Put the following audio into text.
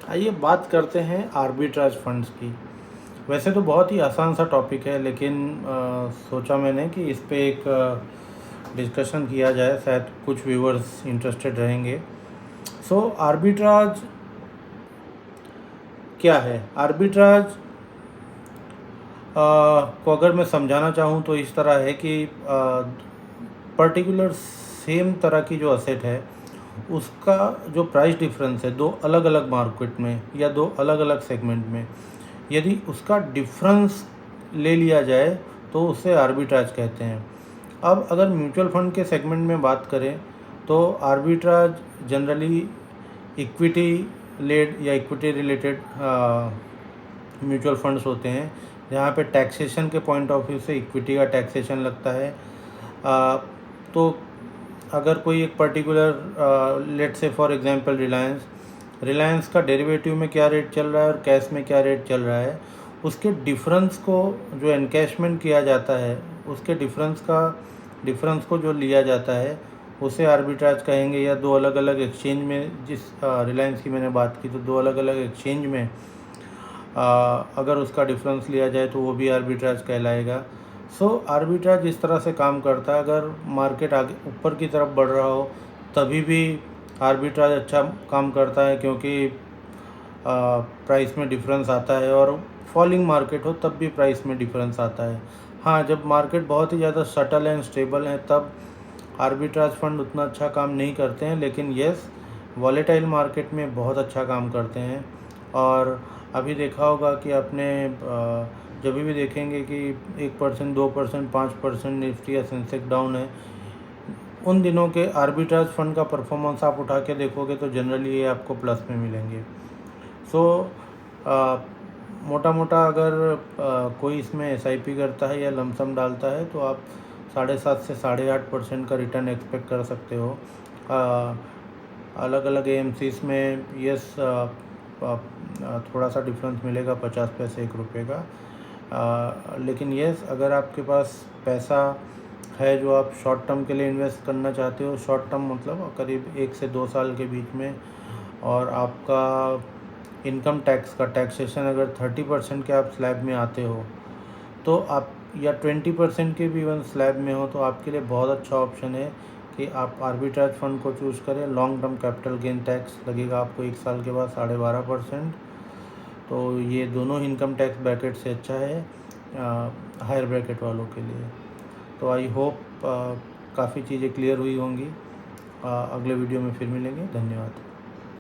आइए बात करते हैं आर्बिट्राज फंड्स की। वैसे तो बहुत ही आसान सा टॉपिक है, लेकिन सोचा मैंने कि इस पे एक डिस्कशन किया जाए, शायद कुछ व्यूअर्स इंटरेस्टेड रहेंगे। सो आर्बिट्राज क्या है? आर्बिट्राज को अगर मैं समझाना चाहूँ तो इस तरह है कि पर्टिकुलर सेम तरह की जो असेट है उसका जो प्राइस डिफरेंस है दो अलग अलग मार्केट में या दो अलग अलग सेगमेंट में, यदि उसका डिफरेंस ले लिया जाए तो उसे आर्बिट्राज कहते हैं। अब अगर म्यूचुअल फंड के सेगमेंट में बात करें तो आर्बिट्राज जनरली इक्विटी लेड या इक्विटी रिलेटेड म्यूचुअल फंड्स होते हैं, जहाँ पे टैक्सेशन के पॉइंट ऑफ व्यू से इक्विटी का टैक्सेशन लगता है। तो अगर कोई एक पर्टिकुलर लेट से फॉर एग्जांपल रिलायंस का डेरिवेटिव में क्या रेट चल रहा है और कैश में क्या रेट चल रहा है, उसके डिफरेंस को जो एनकैशमेंट किया जाता है, उसके डिफरेंस को जो लिया जाता है उसे आर्बिट्राज कहेंगे। या दो अलग अलग एक्सचेंज में, जिस रिलायंस की मैंने बात की तो दो अलग अलग एक्सचेंज में अगर उसका डिफरेंस लिया जाए तो वो भी आर्बिट्राज कहलाएगा। सो आर्बिट्राज इस तरह से काम करता है, अगर मार्केट आगे ऊपर की तरफ बढ़ रहा हो तभी भी आर्बिट्राज अच्छा काम करता है, क्योंकि प्राइस में डिफरेंस आता है, और फॉलिंग मार्केट हो तब भी प्राइस में डिफरेंस आता है। हाँ, जब मार्केट बहुत ही ज़्यादा सटल एंड स्टेबल है तब आर्बिट्राज फंड उतना अच्छा काम नहीं करते हैं, लेकिन येस, वॉलेटाइल मार्केट में बहुत अच्छा काम करते हैं। और अभी देखा होगा कि आपने जब भी देखेंगे कि 1%, 2%, 5% निफ्टी या सेंसेक्स डाउन है, उन दिनों के आर्बिट्राज फंड का परफॉर्मेंस आप उठा के देखोगे तो जनरली ये आपको प्लस में मिलेंगे। सो मोटा मोटा अगर कोई इसमें SIP करता है या लमसम डालता है तो आप 7.5 से 8.5% का रिटर्न एक्सपेक्ट कर सकते हो। अलग अलग AMCs में यस थोड़ा सा डिफरेंस मिलेगा, 50 पैसे 1 रुपये का। लेकिन यस, अगर आपके पास पैसा है जो आप शॉर्ट टर्म के लिए इन्वेस्ट करना चाहते हो, शॉर्ट टर्म मतलब करीब 1 से 2 साल के बीच में, और आपका इनकम टैक्स का टैक्सेशन अगर 30% के आप स्लैब में आते हो तो आप, या 20% के भी इवन स्लैब में हो, तो आपके लिए बहुत अच्छा ऑप्शन है कि आप आर्बिट्राज फंड को चूज़ करें। Long term capital gain tax लगेगा आपको 1 साल के बाद 12.5%। तो ये दोनों इनकम टैक्स ब्रैकेट से अच्छा है हायर ब्रैकेट वालों के लिए। तो आई होप काफ़ी चीज़ें क्लियर हुई होंगी। अगले वीडियो में फिर मिलेंगे। धन्यवाद।